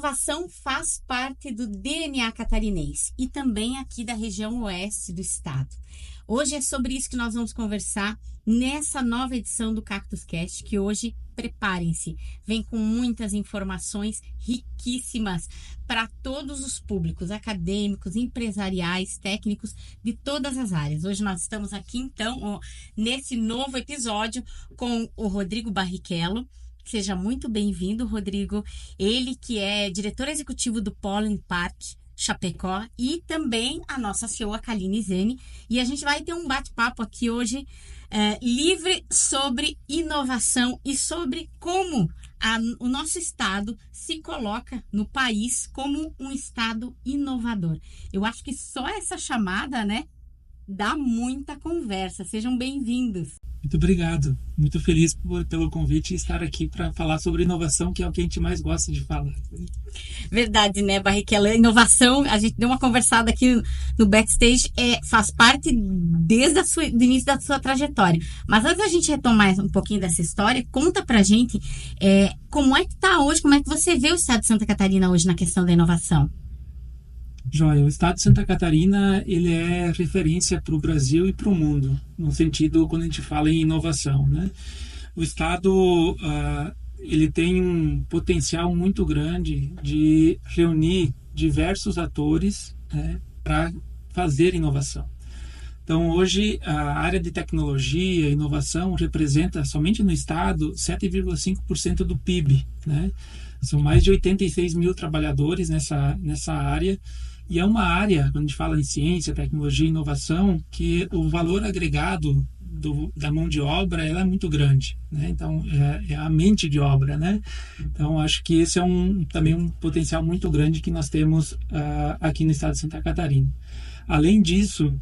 inovação faz parte do DNA catarinense e também aqui da região oeste do estado. Hoje é sobre isso que nós vamos conversar nessa nova edição do Cactus Cast, que hoje, preparem-se, vem com muitas informações riquíssimas para todos os públicos, acadêmicos, empresariais, técnicos, de todas as áreas. Hoje nós estamos aqui, então, nesse novo episódio com o Rodrigo Barrichello. Seja muito bem-vindo, Rodrigo. Ele que é diretor executivo do Pollen Park Chapecó e também a nossa CEO, a Kaline Zene. E a gente vai ter um bate-papo aqui hoje livre sobre inovação e sobre como o nosso estado se coloca no país como um estado inovador. Eu acho que só essa chamada, né, dá muita conversa. Sejam bem-vindos. Muito obrigado. Muito feliz pelo convite e estar aqui para falar sobre inovação, que é o que a gente mais gosta de falar. Verdade, né, Barrichello? Inovação, a gente deu uma conversada aqui no backstage, faz parte desde do início da sua trajetória. Mas antes da gente retomar um pouquinho dessa história, conta pra gente como é que tá hoje, como é que você vê o estado de Santa Catarina hoje na questão da inovação? Joia, o estado de Santa Catarina, ele é referência para o Brasil e para o mundo, no sentido quando a gente fala em inovação, né? O estado, ele tem um potencial muito grande de reunir diversos atores, né, para fazer inovação. Então, hoje, a área de tecnologia e inovação representa, somente no estado, 7,5% do PIB, né? São mais de 86 mil trabalhadores nessa área. E é uma área, quando a gente fala em ciência, tecnologia e inovação, que o valor agregado da mão de obra ela é muito grande, né? Então, é a mente de obra, né? Então, acho que esse é também um potencial muito grande que nós temos aqui no estado de Santa Catarina. Além disso,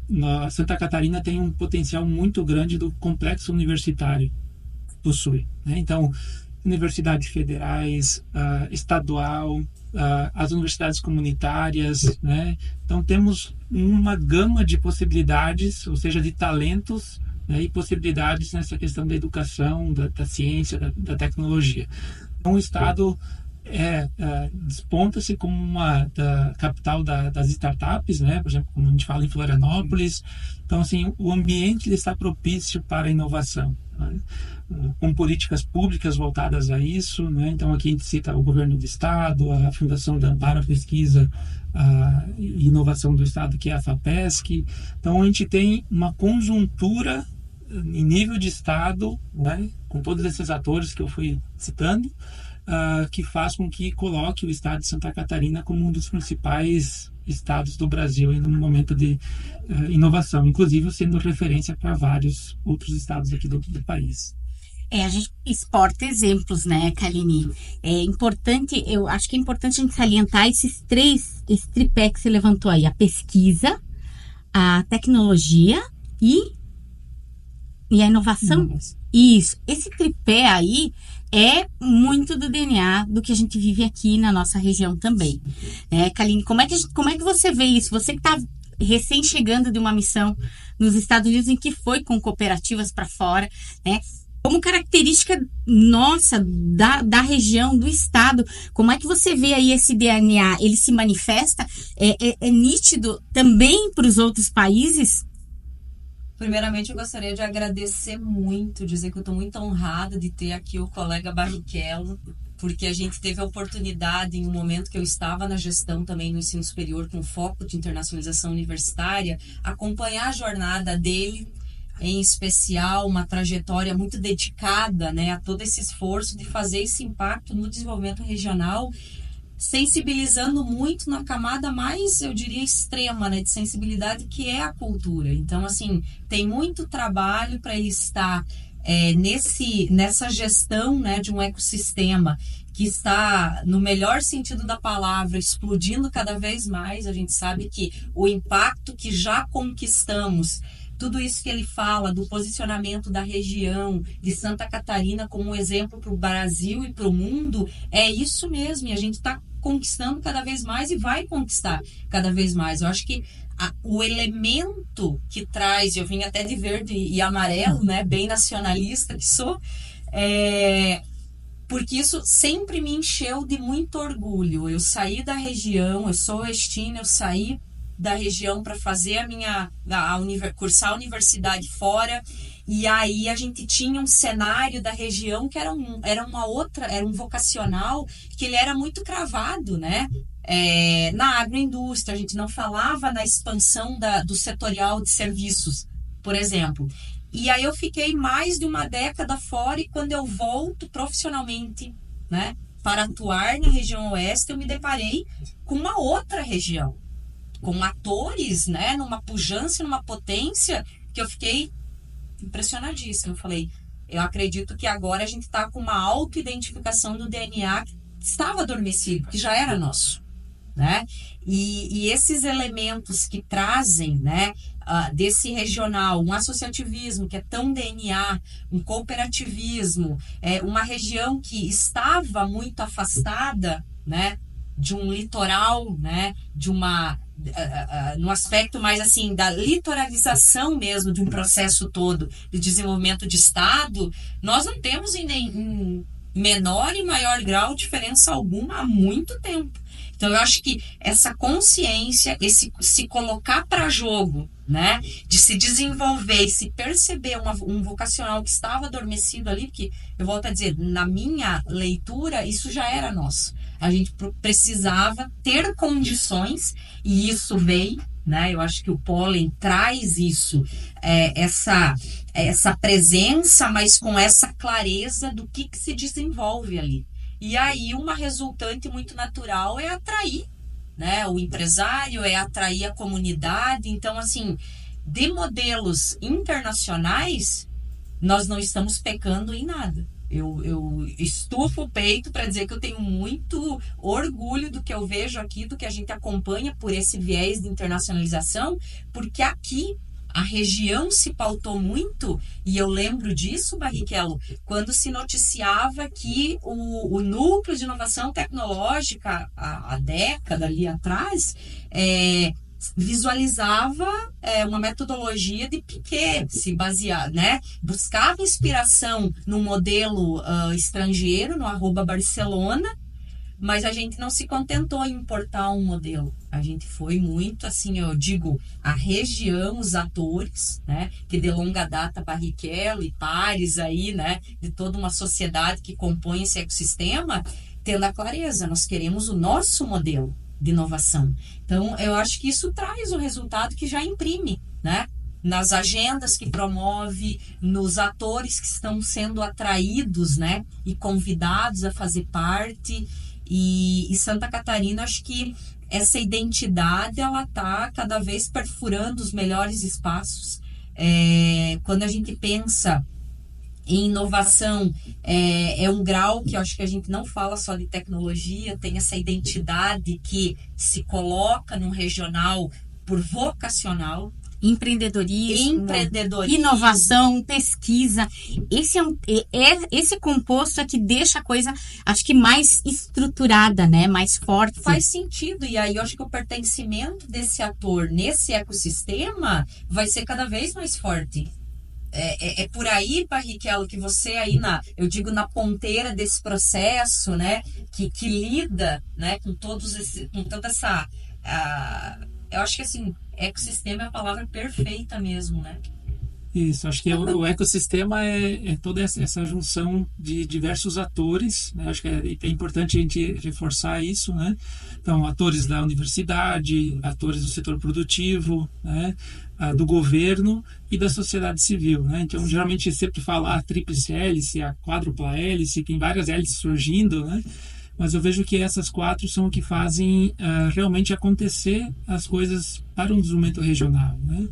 Santa Catarina tem um potencial muito grande do complexo universitário que possui, né? Então, universidades federais, estadual, as universidades comunitárias, né? Então temos uma gama de possibilidades, ou seja, de talentos, né, e possibilidades nessa questão da educação, da ciência, da tecnologia. Então o estado desponta-se como da capital das startups, né? Por exemplo, como a gente fala em Florianópolis. Então, assim, o ambiente ele está propício para a inovação, né? Com políticas públicas voltadas a isso, né? Então, aqui a gente cita o governo do estado, a Fundação da Amparo à Pesquisa e Inovação do Estado, que é a FAPESC. Então, a gente tem uma conjuntura em nível de estado, né, com todos esses atores que eu fui citando, que faz com que coloque o estado de Santa Catarina como um dos principais estados do Brasil no momento de inovação, inclusive sendo referência para vários outros estados aqui do país. A gente exporta exemplos, né, Kaline? É importante, eu acho que é importante a gente salientar esse tripé que você levantou aí: a pesquisa, a tecnologia e a inovação. Isso, esse tripé aí é muito do DNA do que a gente vive aqui na nossa região também. Kaline, como é que você vê isso? Você que está recém chegando de uma missão nos Estados Unidos, em que foi com cooperativas para fora, né? Como característica nossa, da região, do estado, como é que você vê aí esse DNA? Ele se manifesta? É nítido também para os outros países? Primeiramente, eu gostaria de agradecer muito, dizer que eu estou muito honrada de ter aqui o colega Barrichello, porque a gente teve a oportunidade, em um momento que eu estava na gestão também no ensino superior, com foco de internacionalização universitária, acompanhar a jornada dele, em especial uma trajetória muito dedicada, né, a todo esse esforço de fazer esse impacto no desenvolvimento regional, sensibilizando muito na camada mais, eu diria, extrema, né, de sensibilidade, que é a cultura. Então, assim, tem muito trabalho para ele estar nessa gestão, né, de um ecossistema que está, no melhor sentido da palavra, explodindo cada vez mais. A gente sabe que o impacto que já conquistamos, tudo isso que ele fala do posicionamento da região de Santa Catarina como um exemplo para o Brasil e para o mundo, é isso mesmo, e a gente está conquistando cada vez mais e vai conquistar cada vez mais. Eu acho que o elemento que traz, eu vim até de verde e amarelo, né, bem nacionalista que sou, porque isso sempre me encheu de muito orgulho. Eu saí da região, eu sou oestina, eu saí da região para fazer cursar a universidade fora, e aí a gente tinha um cenário da região que era um vocacional que ele era muito cravado, né? Na agroindústria, a gente não falava na expansão do setorial de serviços, por exemplo. E aí eu fiquei mais de uma década fora, e quando eu volto profissionalmente, né, para atuar na região oeste, eu me deparei com uma outra região, com atores, né, numa pujança, numa potência, que eu fiquei impressionadíssima. Eu falei, eu acredito que agora a gente está com uma auto-identificação do DNA que estava adormecido, que já era nosso, né? E esses elementos que trazem, né, desse regional, um associativismo que é tão DNA, um cooperativismo, uma região que estava muito afastada, né, de um litoral, né, de no aspecto mais assim da litoralização mesmo de um processo todo de desenvolvimento de estado, nós não temos em menor e maior grau diferença alguma há muito tempo. Então eu acho que essa consciência, esse se colocar para jogo, né, de se desenvolver e se perceber um vocacional que estava adormecido ali, porque eu volto a dizer, na minha leitura isso já era nosso. A gente precisava ter condições, e isso veio, né? Eu acho que o pólen traz isso, essa presença, mas com essa clareza do que se desenvolve ali. E aí uma resultante muito natural é atrair, né, o empresário, é atrair a comunidade. Então, assim, de modelos internacionais, nós não estamos pecando em nada. Eu estufo o peito para dizer que eu tenho muito orgulho do que eu vejo aqui, do que a gente acompanha por esse viés de internacionalização, porque aqui a região se pautou muito, e eu lembro disso, Barrichello, quando se noticiava que o núcleo de inovação tecnológica, há década ali atrás, visualizava uma metodologia de Piquet, se basear, né? Buscava inspiração no modelo estrangeiro, no @Barcelona, mas a gente não se contentou em importar um modelo. A gente foi muito, assim, eu digo, a região, os atores, né, que de longa data, Barrichello e pares aí, né, de toda uma sociedade que compõe esse ecossistema, tendo a clareza, nós queremos o nosso modelo de inovação. Então, eu acho que isso traz o resultado que já imprime, né, nas agendas que promove, nos atores que estão sendo atraídos, né, e convidados a fazer parte. E Santa Catarina, acho que essa identidade, ela está cada vez perfurando os melhores espaços. Quando a gente pensa em inovação, é um grau que eu acho que a gente não fala só de tecnologia, tem essa identidade que se coloca num regional por vocacional. Empreendedorismo, inovação, pesquisa. Esse composto é que deixa a coisa, acho que mais estruturada, né? Mais forte. Faz sentido. E aí eu acho que o pertencimento desse ator nesse ecossistema vai ser cada vez mais forte. É por aí, Barrichello, que você aí eu digo na ponteira desse processo, né? Que lida, né? Com toda essa... eu acho que assim, ecossistema é a palavra perfeita mesmo, né? Isso, acho que o ecossistema é toda essa junção de diversos atores, né? Acho que é importante a gente reforçar isso, né? Então, atores da universidade, atores do setor produtivo, né? Do governo e da sociedade civil, né? Então, geralmente sempre fala a tríplice hélice, a quádrupla hélice, tem várias hélices surgindo, né? Mas eu vejo que essas 4 são o que fazem realmente acontecer as coisas para um desenvolvimento regional, né?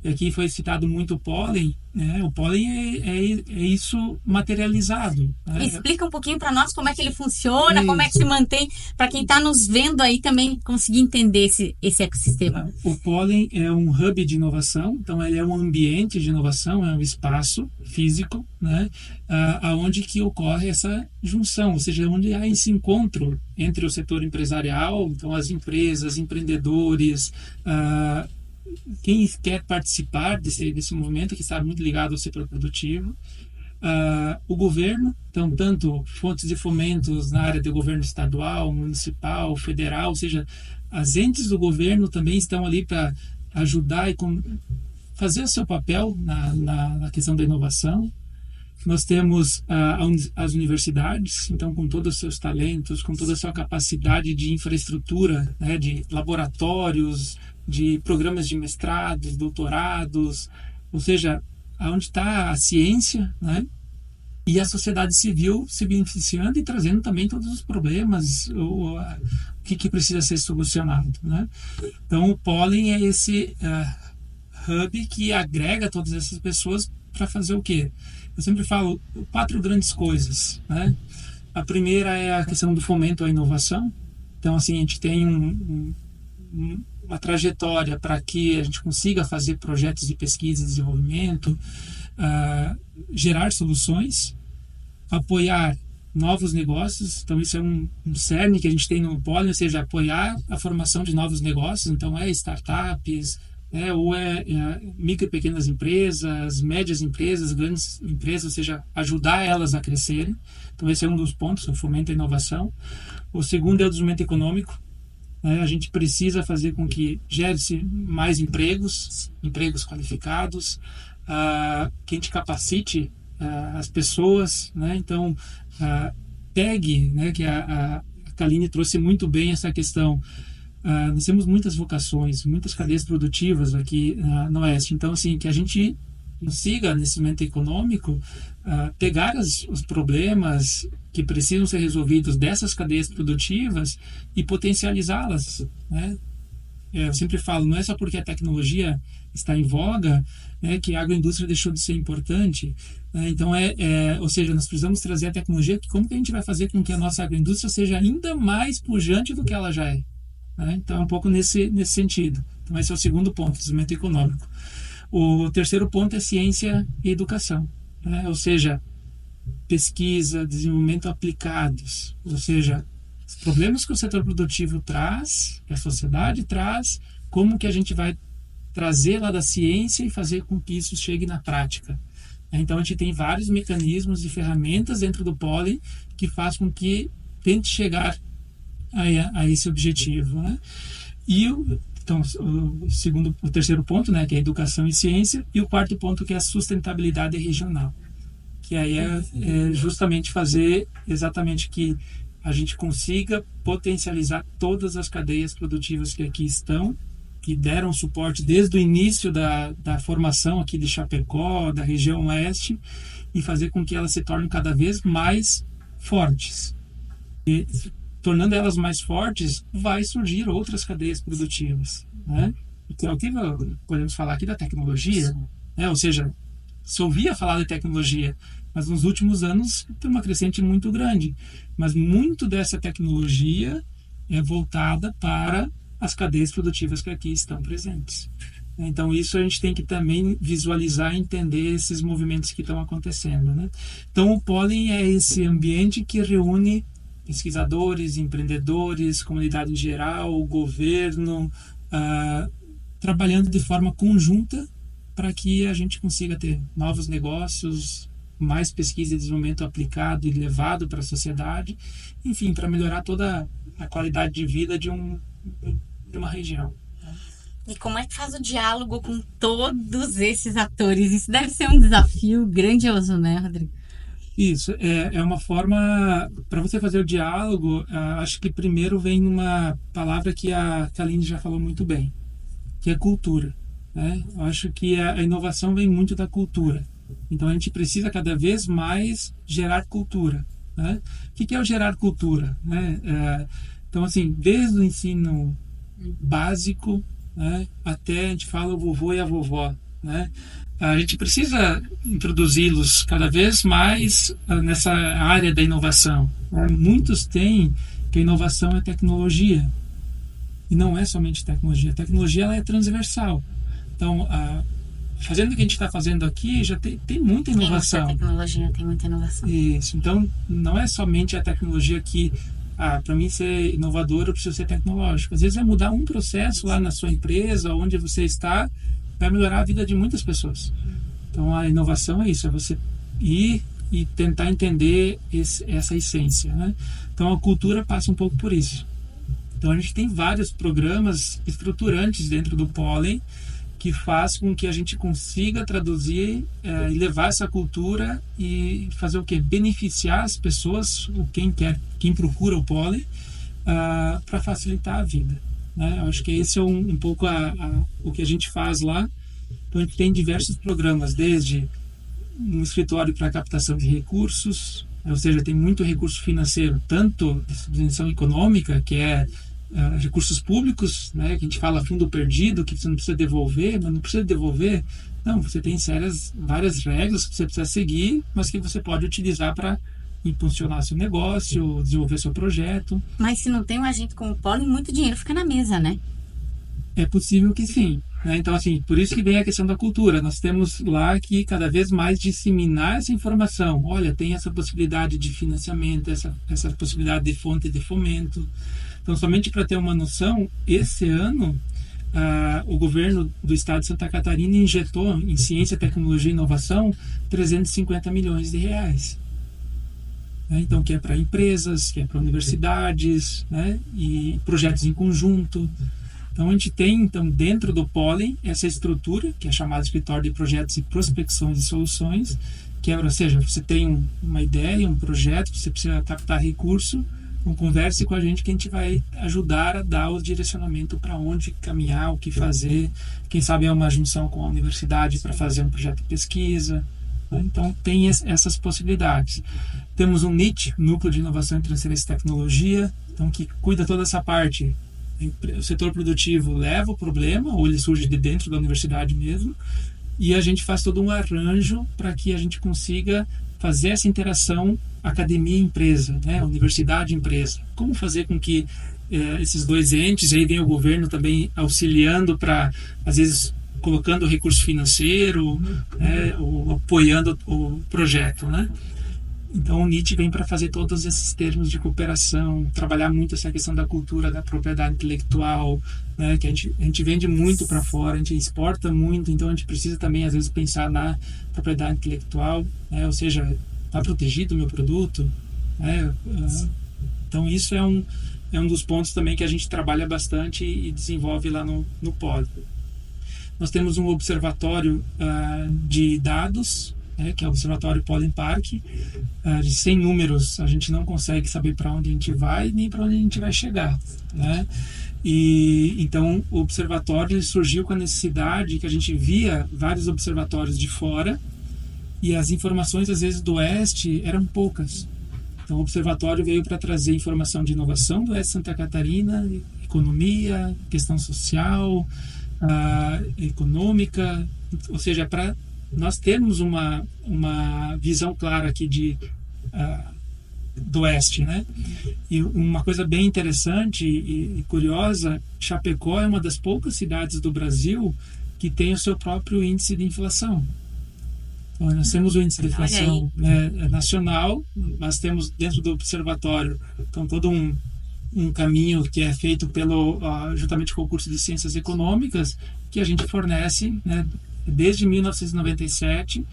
E aqui foi citado muito o pólen, né? O pólen é isso materializado, né? Explica um pouquinho para nós como é que ele funciona, como é que se mantém, para quem está nos vendo aí também conseguir entender esse ecossistema. O pólen é um hub de inovação, então ele é um ambiente de inovação, é um espaço físico, né? Aonde que ocorre essa junção, ou seja, onde há esse encontro entre o setor empresarial, então as empresas, empreendedores, quem quer participar desse movimento que está muito ligado ao setor produtivo, o governo, então, tanto fontes de fomentos na área do governo estadual, municipal, federal, ou seja, as entes do governo também estão ali para ajudar e fazer o seu papel na questão da inovação. Nós temos as universidades, então, com todos os seus talentos, com toda a sua capacidade de infraestrutura, né, de laboratórios, de programas de mestrados, doutorados, ou seja, onde está a ciência, né? E a sociedade civil se beneficiando e trazendo também todos os problemas, o que precisa ser solucionado, né? Então, o Pollen é esse hub que agrega todas essas pessoas para fazer o quê? Eu sempre falo 4 grandes coisas, né? A primeira é a questão do fomento à inovação. Então, assim, a gente tem uma trajetória para que a gente consiga fazer projetos de pesquisa e desenvolvimento, gerar soluções, apoiar novos negócios. Então, isso é um cerne que a gente tem no Pollen, ou seja, apoiar a formação de novos negócios. Então, startups, ou micro e pequenas empresas, médias empresas, grandes empresas, ou seja, ajudar elas a crescerem. Então, esse é um dos pontos, o fomento à inovação. O segundo é o desenvolvimento econômico. A gente precisa fazer com que gere-se mais empregos qualificados, que a gente capacite as pessoas, né? Então, pegue, né, que a Kaline trouxe muito bem essa questão. Nós temos muitas vocações, muitas cadeias produtivas aqui no Oeste. Então, assim, que a gente consiga, nesse momento econômico, pegar os problemas que precisam ser resolvidos dessas cadeias produtivas e potencializá-las, né? Eu sempre falo, não é só porque a tecnologia está em voga, né, que a agroindústria deixou de ser importante, né? Então, ou seja, nós precisamos trazer a tecnologia, como que a gente vai fazer com que a nossa agroindústria seja ainda mais pujante do que ela já é, né? Então, é um pouco nesse sentido. Então, esse é o segundo ponto, desenvolvimento econômico. O terceiro ponto é ciência e educação, né? Ou seja, pesquisa, desenvolvimento aplicados, ou seja, os problemas que o setor produtivo traz, que a sociedade traz, como que a gente vai trazer lá da ciência e fazer com que isso chegue na prática. Então, a gente tem vários mecanismos e ferramentas dentro do Pollen que faz com que tente chegar a esse objetivo, né? E então, o terceiro ponto, né, que é educação e ciência, e o quarto ponto, que é a sustentabilidade regional, que aí é justamente fazer exatamente que a gente consiga potencializar todas as cadeias produtivas que aqui estão, que deram suporte desde o início da formação aqui de Chapecó, da região oeste, e fazer com que elas se tornem cada vez mais fortes. E, tornando elas mais fortes, vai surgir outras cadeias produtivas, né? Então, podemos falar aqui da tecnologia, né? Ou seja, se ouvia falar de tecnologia, mas nos últimos anos tem uma crescente muito grande. Mas muito dessa tecnologia é voltada para as cadeias produtivas que aqui estão presentes. Então, isso a gente tem que também visualizar e entender esses movimentos que estão acontecendo, né? Então, o Pollen é esse ambiente que reúne pesquisadores, empreendedores, comunidade em geral, o governo, trabalhando de forma conjunta para que a gente consiga ter novos negócios, mais pesquisa e desenvolvimento aplicado e levado para a sociedade, enfim, para melhorar toda a qualidade de vida de uma região. E como é que faz o diálogo com todos esses atores? Isso deve ser um desafio grandioso, né, Rodrigo? Isso, é uma forma, para você fazer o diálogo, acho que primeiro vem uma palavra que a Kaline já falou muito bem, que é cultura, né? Eu acho que a inovação vem muito da cultura. Então, a gente precisa cada vez mais gerar cultura, né? O que é o gerar cultura, né? Então, assim, desde o ensino básico, né, até a gente fala o vovô e a vovó, né? A gente precisa introduzi-los cada vez mais nessa área da inovação, né? Muitos têm que a inovação é tecnologia, e não é somente tecnologia. A tecnologia ela é transversal. Então, fazendo o que a gente está fazendo aqui, já tem muita inovação. Tem muita inovação. Isso. Então, não é somente a tecnologia que, para mim ser inovador, eu preciso ser tecnológico. Às vezes é mudar um processo lá na sua empresa, onde você está, vai melhorar a vida de muitas pessoas. Então, a inovação é isso, é você ir e tentar entender essa essência, né? Então a cultura passa um pouco por isso. Então a gente tem vários programas estruturantes dentro do Pollen que faz com que a gente consiga traduzir e levar essa cultura e fazer o quê? Beneficiar as pessoas, quem procura o Pollen, para facilitar a vida, né? Eu acho que esse é um pouco o que a gente faz lá. Então a gente tem diversos programas, desde um escritório para captação de recursos, ou seja, tem muito recurso financeiro, tanto de subvenção econômica, que é recursos públicos, né, que a gente fala fundo perdido, que você não precisa devolver, mas não precisa devolver. Não, você tem várias regras que você precisa seguir, mas que você pode utilizar para impulsionar seu negócio, desenvolver seu projeto. Mas se não tem um agente como o Pollen, muito dinheiro fica na mesa, né? É possível que sim, né? Então, assim, por isso que vem a questão da cultura. Nós temos lá que cada vez mais disseminar essa informação. Olha, tem essa possibilidade de financiamento, essa possibilidade de fonte de fomento. Então, somente para ter uma noção, esse ano o governo do estado de Santa Catarina injetou em ciência, tecnologia e inovação 350 milhões de reais. Então, que é para empresas, que é para universidades, né? E projetos em conjunto. Então, a gente tem, dentro do Pollen, essa estrutura, que é chamada Escritório de Projetos e Prospecções e Soluções, ou seja, você tem uma ideia, um projeto, você precisa captar recurso, então converse com a gente que a gente vai ajudar a dar o direcionamento para onde caminhar, o que fazer. Quem sabe é uma junção com a universidade para fazer um projeto de pesquisa. Então, tem essas possibilidades. Temos um NIT, Núcleo de Inovação e Transferência de Tecnologia, então, que cuida toda essa parte. O setor produtivo leva o problema, ou ele surge de dentro da universidade mesmo, e a gente faz todo um arranjo para que a gente consiga fazer essa interação academia-empresa, né? Universidade-empresa. Como fazer com que esses dois entes, aí vem o governo também auxiliando para, às vezes, colocando recurso financeiro, né? Ou apoiando o projeto, né? Então o NIT vem para fazer todos esses termos de cooperação, trabalhar muito essa questão da cultura da propriedade intelectual, né, que a gente vende muito para fora, a gente exporta muito, então a gente precisa também às vezes pensar na propriedade intelectual, né, ou seja, está protegido o meu produto, né, então isso é um dos pontos também que a gente trabalha bastante e desenvolve lá no Pollen. Nós temos um observatório de dados, que é o Observatório Pollen Park. De 100 números, a gente não consegue saber para onde a gente vai nem para onde a gente vai chegar, né? E então o observatório surgiu com a necessidade que a gente via vários observatórios de fora e as informações às vezes do Oeste eram poucas. Então o observatório veio para trazer informação de inovação do Oeste de Santa Catarina, economia, questão social, econômica, ou seja, para nós temos uma visão clara aqui do Oeste, né? E uma coisa bem interessante e curiosa, Chapecó é uma das poucas cidades do Brasil que tem o seu próprio índice de inflação. Então, nós temos o índice de inflação nacional, mas temos dentro do observatório todo um caminho que é feito juntamente com o curso de Ciências Econômicas, que a gente fornece, né? Desde 1997,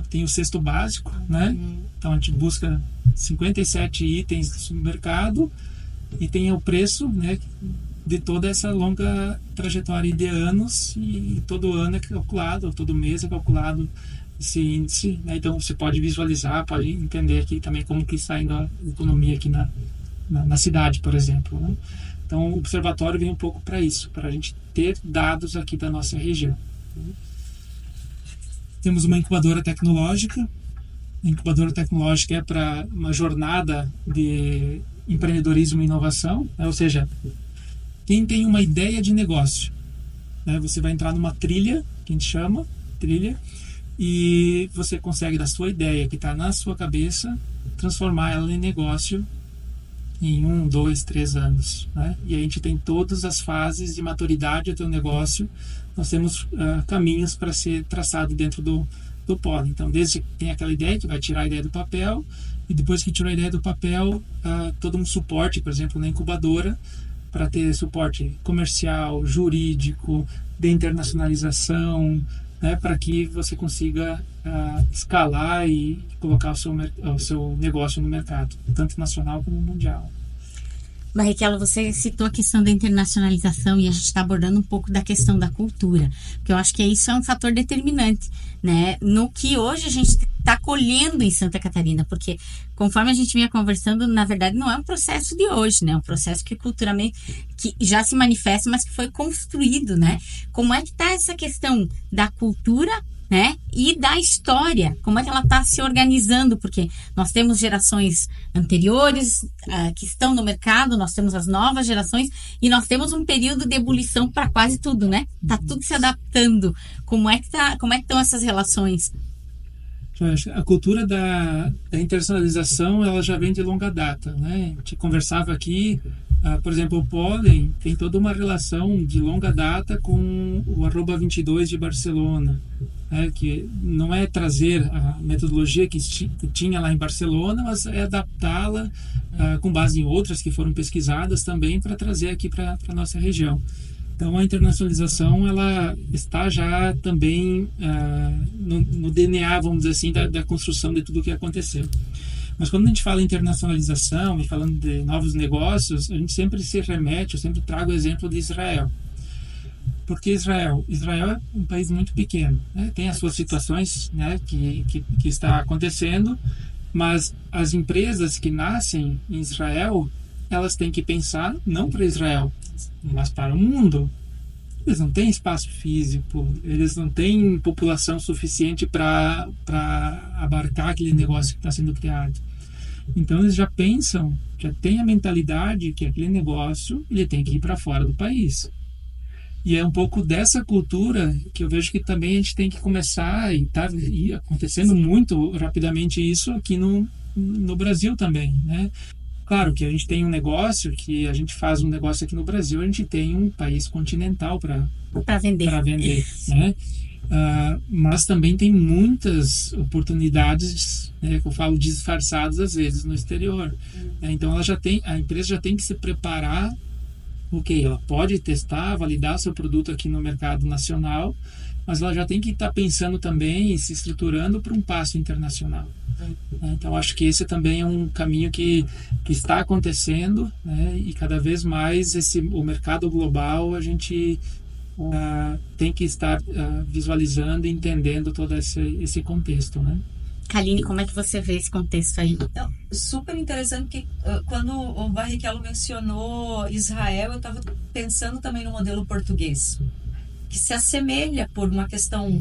tem o cesto básico, né? Então a gente busca 57 itens no mercado e tem o preço, né, de toda essa longa trajetória de anos, e todo ano é calculado, ou todo mês é calculado esse índice, né? Então você pode visualizar, pode entender aqui também como que está indo a economia aqui na cidade, por exemplo, né? Então o observatório vem um pouco para isso, para a gente ter dados aqui da nossa região. Temos uma incubadora tecnológica. A incubadora tecnológica é para uma jornada de empreendedorismo e inovação, né? Ou seja, quem tem uma ideia de negócio, né? Você vai entrar numa trilha, que a gente chama trilha, e você consegue da sua ideia que está na sua cabeça transformar ela em negócio em 1, 2, 3 anos, né? E a gente tem todas as fases de maturidade do teu negócio. Nós temos caminhos para ser traçado dentro do Pollen. Então, desde que tem aquela ideia, que vai tirar a ideia do papel, e depois que tirou a ideia do papel, todo um suporte, por exemplo, na incubadora, para ter suporte comercial, jurídico, de internacionalização, né, para que você consiga escalar e colocar o seu negócio no mercado, tanto nacional como mundial. Barrichello, você citou a questão da internacionalização e a gente está abordando um pouco da questão da cultura, porque eu acho que isso é um fator determinante, né, no que hoje a gente está colhendo em Santa Catarina, porque conforme a gente vinha conversando, na verdade não é um processo de hoje, né, é um processo que culturalmente que já se manifesta, mas que foi construído, né? Como é que está essa questão da cultura, né, e da história, como é que ela está se organizando, porque nós temos gerações anteriores que estão no mercado, nós temos as novas gerações e nós temos um período de ebulição para quase tudo, né? Tá tudo se adaptando. Como é que estão essas relações? A cultura da internacionalização, ela já vem de longa data, né? A gente conversava aqui, por exemplo, o pólen tem toda uma relação de longa data com o arroba 22 de Barcelona, né? Que não é trazer a metodologia que tinha lá em Barcelona, mas é adaptá-la com base em outras que foram pesquisadas também para trazer aqui para a nossa região. Então, a internacionalização, ela está já também no DNA, vamos dizer assim, da construção de tudo o que aconteceu. Mas quando a gente fala em internacionalização e falando de novos negócios, a gente sempre se remete, eu sempre trago o exemplo de Israel. Porque Israel é um país muito pequeno, né? Tem as suas situações, né, que está acontecendo, mas as empresas que nascem em Israel, elas têm que pensar não para Israel, mas para o mundo. Eles não têm espaço físico, eles não têm população suficiente para abarcar aquele negócio que está sendo criado. Então eles já pensam, já têm a mentalidade que aquele negócio ele tem que ir para fora do país. E é um pouco dessa cultura que eu vejo que também a gente tem que começar, e está acontecendo muito rapidamente isso aqui no Brasil também, né? Claro que a gente tem um negócio, que a gente faz um negócio aqui no Brasil, a gente tem um país continental para vender, né? Mas também tem muitas oportunidades, né, que eu falo disfarçadas às vezes no exterior. Então a empresa já tem que se preparar. Ok, ela pode testar, validar seu produto aqui no mercado nacional, mas ela já tem que estar pensando também e se estruturando para um passo internacional. Então acho que esse também é um caminho que está acontecendo, né? E cada vez mais o mercado global a gente tem que estar visualizando e entendendo todo esse contexto, né? Kaline, como é que você vê esse contexto aí? Então, super interessante que quando o Barrichello mencionou Israel, eu estava pensando também no modelo português, que se assemelha por uma questão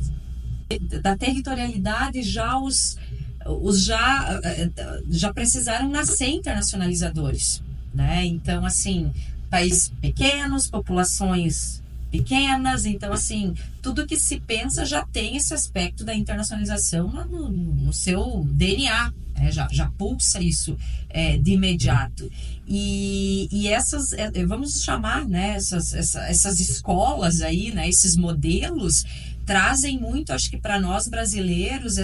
da territorialidade, já precisaram nascer internacionalizadores, né? Então, assim, países pequenos, populações pequenas, então, assim, tudo que se pensa já tem esse aspecto da internacionalização no seu DNA, né? Já pulsa isso de imediato. E essas, vamos chamar, né, essas escolas aí, né, esses modelos, trazem muito, acho que para nós brasileiros,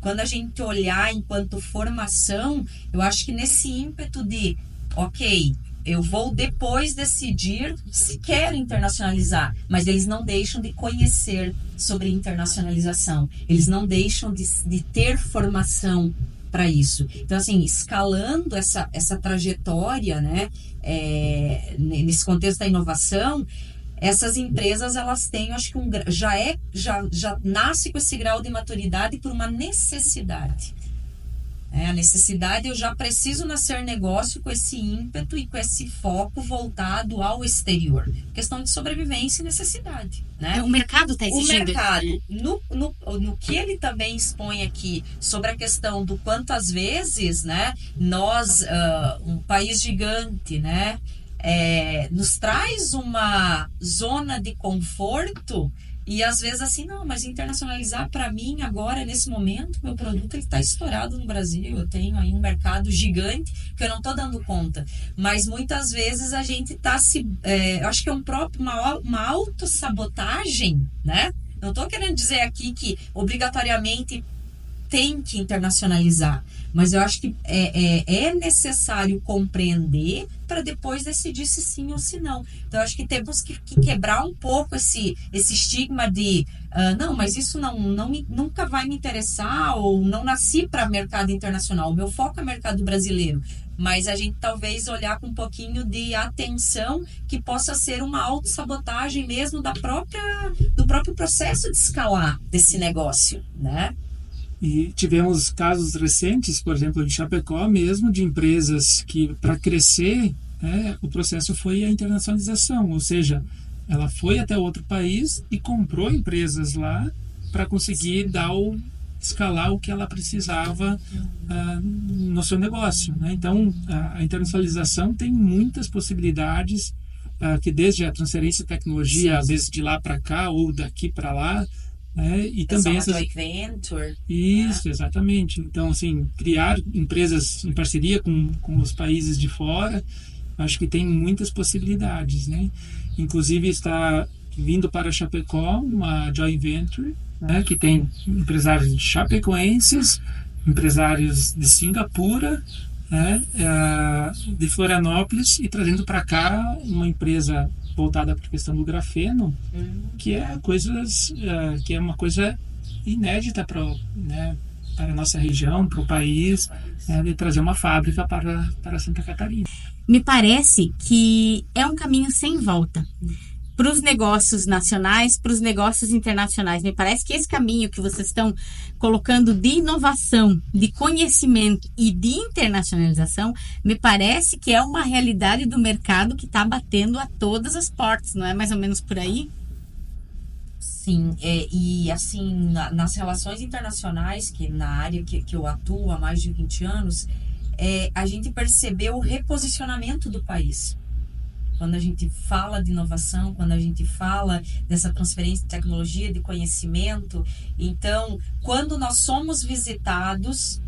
quando a gente olhar enquanto formação, eu acho que nesse ímpeto de, ok, eu vou depois decidir se quero internacionalizar, mas eles não deixam de conhecer sobre internacionalização, eles não deixam de ter formação para isso. Então, assim, escalando essa trajetória, né, nesse contexto da inovação, essas empresas, elas têm, acho que já nasce com esse grau de maturidade por uma necessidade. A necessidade, eu já preciso nascer negócio com esse ímpeto e com esse foco voltado ao exterior. Questão de sobrevivência e necessidade, né? O mercado está exigindo. O mercado, no que ele também expõe aqui sobre a questão do quantas vezes, né, nós, um país gigante, né, nos traz uma zona de conforto. E às vezes assim, não, mas internacionalizar para mim agora, nesse momento, meu produto está estourado no Brasil, eu tenho aí um mercado gigante que eu não estou dando conta. Mas muitas vezes a gente está eu acho que é uma autossabotagem, né? Não estou querendo dizer aqui que obrigatoriamente tem que internacionalizar, mas eu acho que é necessário compreender para depois decidir se sim ou se não. Então, eu acho que temos que quebrar um pouco esse estigma de não, mas isso nunca vai me interessar, ou não nasci para mercado internacional, o meu foco é mercado brasileiro. Mas a gente talvez olhar com um pouquinho de atenção, que possa ser uma autossabotagem mesmo do próprio processo de escalar desse negócio, né? E tivemos casos recentes, por exemplo, em Chapecó mesmo, de empresas que, para crescer, o processo foi a internacionalização, ou seja, ela foi até outro país e comprou empresas lá para conseguir escalar o que ela precisava no seu negócio, né? Então, a internacionalização tem muitas possibilidades, que desde a transferência de tecnologia, às vezes de lá para cá ou daqui para lá, né? E também essas joint venture. Isso, exatamente. Então, assim, criar empresas em parceria com os países de fora, acho que tem muitas possibilidades, né? Inclusive está vindo para Chapecó uma joint venture, né, que tem empresários chapecoenses, empresários de Singapura, né, de Florianópolis, e trazendo para cá uma empresa voltada para a questão do grafeno, que é uma coisa inédita para a nossa região, para o país, de trazer uma fábrica para Santa Catarina. Me parece que é um caminho sem volta para os negócios nacionais, para os negócios internacionais. Me parece que esse caminho que vocês estão colocando de inovação, de conhecimento e de internacionalização, me parece que é uma realidade do mercado que está batendo a todas as portas, não é mais ou menos por aí? Sim, e assim, nas relações internacionais, que na área que eu atuo há mais de 20 anos, a gente percebeu o reposicionamento do país. Quando a gente fala de inovação, quando a gente fala dessa transferência de tecnologia, de conhecimento, então, quando nós somos visitados,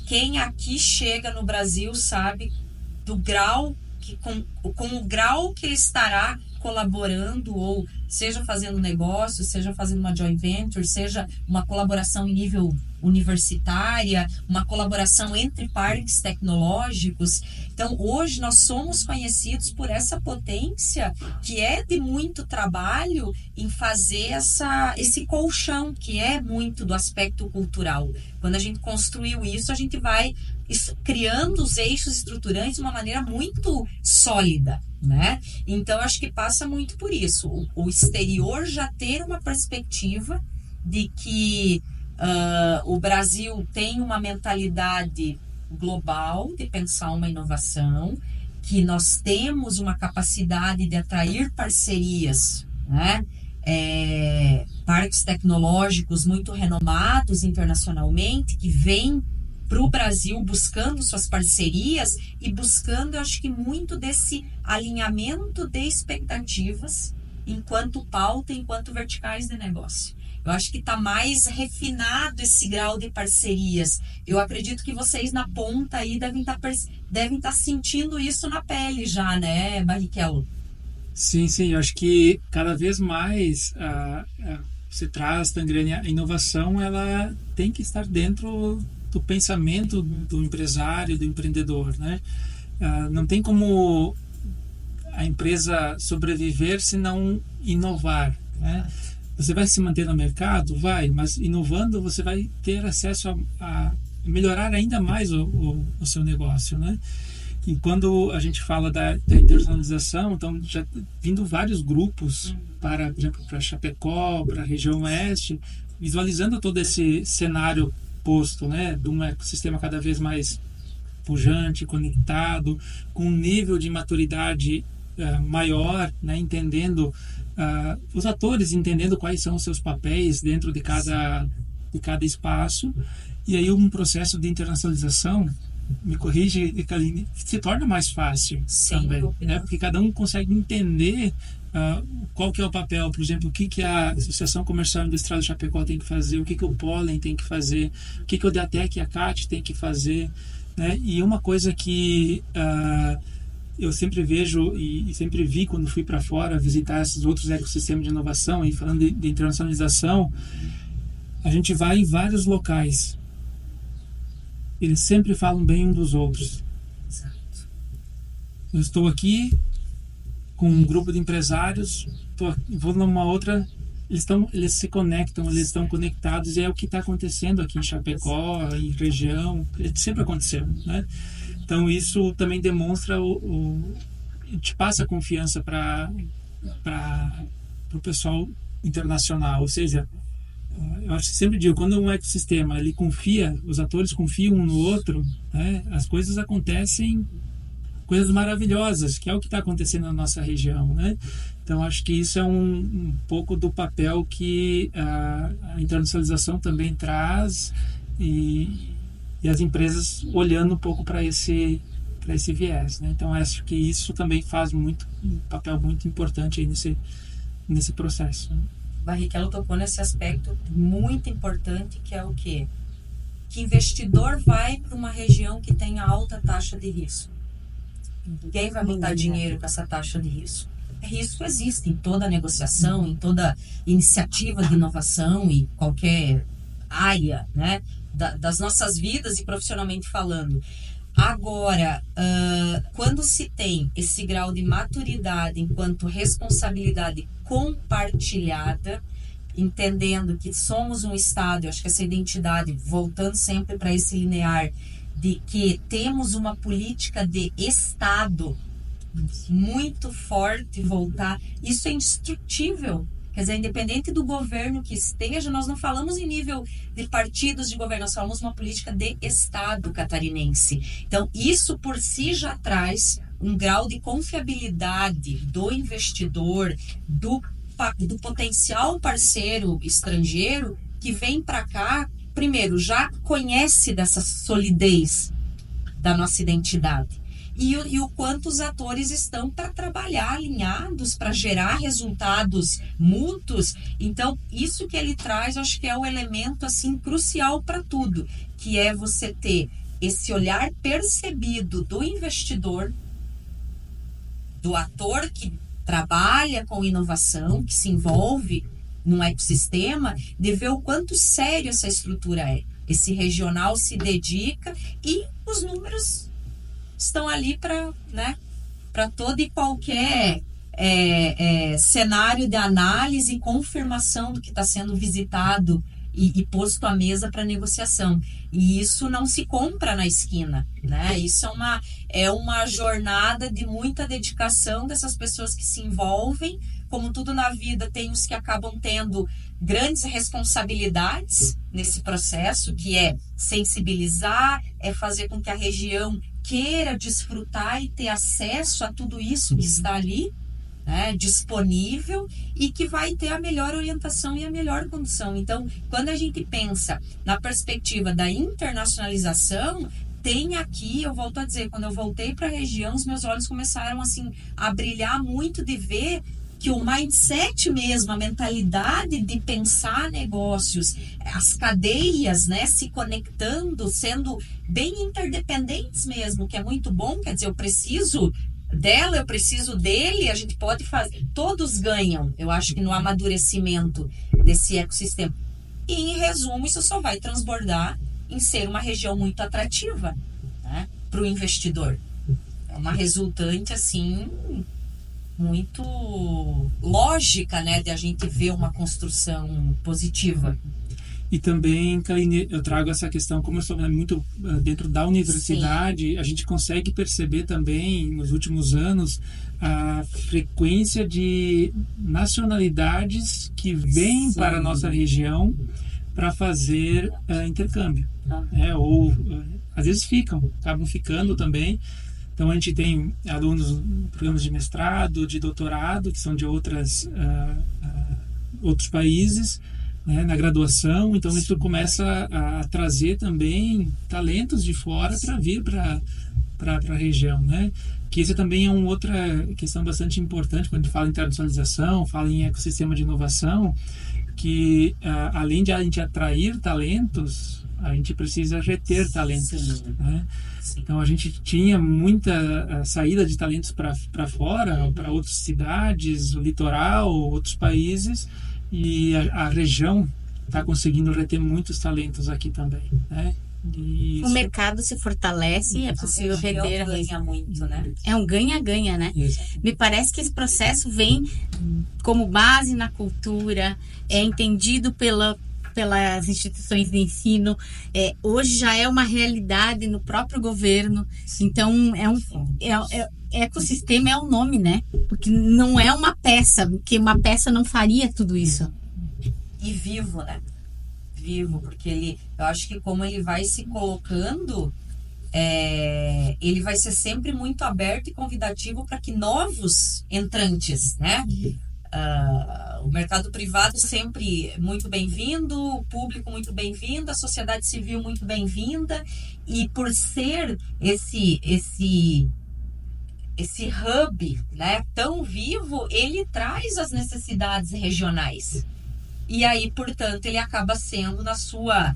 quem aqui chega no Brasil sabe do grau, com o grau que ele estará colaborando, ou seja fazendo negócio, seja fazendo uma joint venture, seja uma colaboração em nível universitária, uma colaboração entre parques tecnológicos. Então, hoje nós somos conhecidos por essa potência que é de muito trabalho em fazer esse colchão, que é muito do aspecto cultural. Quando a gente construiu isso, a gente vai criando os eixos estruturantes de uma maneira muito sólida, né? Então, acho que passa muito por isso. O exterior já ter uma perspectiva de que o Brasil tem uma mentalidade global de pensar uma inovação, que nós temos uma capacidade de atrair parcerias, né? Parques tecnológicos muito renomados internacionalmente, que vêm para o Brasil buscando suas parcerias e buscando, eu acho que muito desse alinhamento de expectativas enquanto pauta, enquanto verticais de negócio. Eu acho que está mais refinado esse grau de parcerias. Eu acredito que vocês na ponta aí devem estar sentindo isso na pele já, né, Barrichello? Sim, eu acho que cada vez mais se traz, Tangrane, a inovação, ela tem que estar dentro do pensamento do empresário, do empreendedor, né? Não tem como a empresa sobreviver se não inovar, né? Você vai se manter no mercado? Vai, mas inovando você vai ter acesso a melhorar ainda mais o seu negócio, né? E quando a gente fala da internacionalização, então já vindo vários grupos por exemplo, para Chapecó, para a região oeste, visualizando todo esse cenário posto, né, de um ecossistema cada vez mais pujante, conectado, com um nível de maturidade maior, né, entendendo os atores, entendendo quais são os seus papéis dentro de cada espaço, e aí um processo de internacionalização, me corrige, Kaline, se torna mais fácil também, né, porque cada um consegue entender qual que é o papel, por exemplo, o que a Associação Comercial e Industrial de Chapecó tem que fazer, o que o Pollen tem que fazer, o que o Deatec e a CAT tem que fazer, né? E uma coisa que eu sempre vejo e sempre vi quando fui para fora visitar esses outros ecossistemas de inovação, e falando de internacionalização, a gente vai em vários locais, eles sempre falam bem um dos outros. Eu estou aqui com um grupo de empresários, vou numa outra eles se conectam, eles estão conectados, e é o que está acontecendo aqui em Chapecó, em região, sempre aconteceu, né? Então isso também demonstra te passa confiança para o pessoal internacional, ou seja, eu acho que sempre digo, quando um ecossistema ele confia, os atores confiam um no outro, né, as coisas acontecem, coisas maravilhosas, que é o que está acontecendo na nossa região, né? Então acho que isso é um pouco do papel que a internacionalização também traz, e as empresas olhando um pouco para esse viés, né? Então acho que isso também faz um papel muito importante aí nesse processo, né? Barrichello tocou nesse aspecto muito importante, que é o quê? Que investidor vai para uma região que tem alta taxa de risco? Ninguém vai botar dinheiro com essa taxa de risco. Risco existe em toda negociação, em toda iniciativa de inovação e qualquer área, né, das nossas vidas e profissionalmente falando. Agora, quando se tem esse grau de maturidade enquanto responsabilidade compartilhada, entendendo que somos um Estado, eu acho que essa identidade, voltando sempre para esse linear, de que temos uma política de Estado muito forte, voltar, isso é indestrutível. Quer dizer, independente do governo que esteja, nós não falamos em nível de partidos de governo, nós falamos uma política de Estado catarinense. Então, isso por si já traz um grau de confiabilidade do investidor, do potencial parceiro estrangeiro que vem para cá, primeiro, já conhece dessa solidez da nossa identidade. E o quanto os atores estão para trabalhar alinhados, para gerar resultados mútuos. Então, isso que ele traz, eu acho que é o elemento assim, crucial para tudo, que é você ter esse olhar percebido do investidor, do ator que trabalha com inovação, que se envolve num ecossistema, de ver o quanto sério essa estrutura é. Esse regional se dedica e os números estão ali para, né, para todo e qualquer cenário de análise e confirmação do que está sendo visitado e posto à mesa para negociação. E isso não se compra na esquina, né? Isso é uma jornada de muita dedicação dessas pessoas que se envolvem. Como tudo na vida, tem os que acabam tendo grandes responsabilidades nesse processo, que é sensibilizar, é fazer com que a região queira desfrutar e ter acesso a tudo isso que está ali, né, disponível, e que vai ter a melhor orientação e a melhor condição. Então, quando a gente pensa na perspectiva da internacionalização, tem aqui, eu volto a dizer, quando eu voltei para a região, os meus olhos começaram assim, a brilhar muito de ver que o mindset mesmo, a mentalidade de pensar negócios, as cadeias, né, se conectando, sendo bem interdependentes mesmo, que é muito bom. Quer dizer, eu preciso dela, eu preciso dele, a gente pode fazer, todos ganham, eu acho que no amadurecimento desse ecossistema. E em resumo, isso só vai transbordar em ser uma região muito atrativa, né, para o investidor. É uma resultante assim muito lógica, né, de a gente ver uma construção positiva. E também, Karine, eu trago essa questão, como eu estou muito dentro da universidade, sim, a gente consegue perceber também, nos últimos anos, a frequência de nacionalidades que vêm, sim, para a nossa região para fazer intercâmbio. Ou, às vezes, acabam ficando também. Então, a gente tem alunos em programas de mestrado, de doutorado, que são de outros países, né, na graduação. Então, isso começa a trazer também talentos de fora para vir para a região, né? Que isso também é uma outra questão bastante importante quando a gente fala em internacionalização, fala em ecossistema de inovação, que além de a gente atrair talentos, a gente precisa reter talentos, né? Então a gente tinha muita saída de talentos para fora, para outras cidades, o litoral, outros países, e a região está conseguindo reter muitos talentos aqui também, né? E O mercado se fortalece, é possível A região reter a ganha muito, né? É um ganha-ganha, né? Isso. Me parece que esse processo vem como base na cultura, é entendido pelas instituições de ensino, hoje já é uma realidade no próprio governo. Então, ecossistema é o nome, né? Porque não é uma peça, porque uma peça não faria tudo isso. E vivo, né? Vivo, porque eu acho que como ele vai se colocando, ele vai ser sempre muito aberto e convidativo para que novos entrantes, né? O mercado privado sempre muito bem-vindo, o público muito bem-vindo, a sociedade civil muito bem-vinda, e por ser esse hub, né, tão vivo, ele traz as necessidades regionais. E aí, portanto, ele acaba sendo, na sua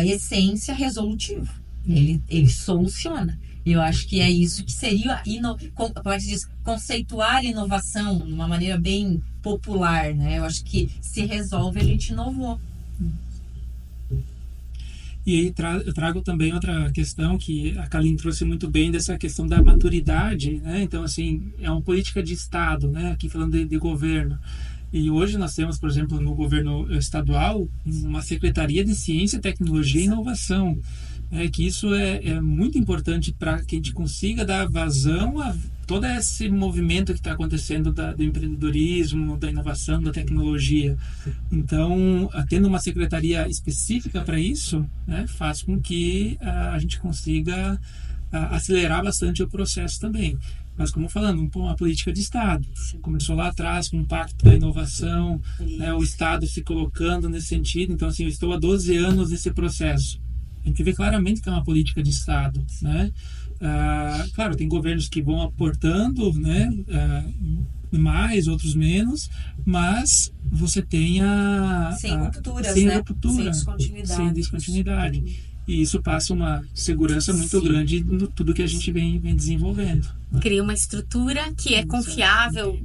essência, resolutivo. Ele soluciona. Eu acho que é isso que seria como é que se diz? Conceituar inovação de uma maneira bem popular, né? Eu acho que se resolve, a gente inovou. E aí eu trago também outra questão que a Kaline trouxe muito bem, dessa questão da maturidade, né? Então, assim, é uma política de Estado, né? Aqui falando de governo. E hoje nós temos, por exemplo, no governo estadual, uma Secretaria de Ciência, Tecnologia e Inovação. Que isso é muito importante para que a gente consiga dar vazão a todo esse movimento que está acontecendo do empreendedorismo, da inovação, da tecnologia. Então, tendo uma secretaria específica para isso, né, faz com que a gente consiga acelerar bastante o processo também. Mas, como falando, uma política de Estado. Começou lá atrás com o Pacto da Inovação, né, o Estado se colocando nesse sentido. Então, assim, eu estou há 12 anos nesse processo. A gente vê claramente que é uma política de Estado, né? Claro, tem governos que vão aportando, né? Mais, outros menos, mas você tem sem rupturas, sem né? ruptura, sem descontinuidade. E isso passa uma segurança muito grande no tudo que a gente vem desenvolvendo. Cria uma estrutura que é confiável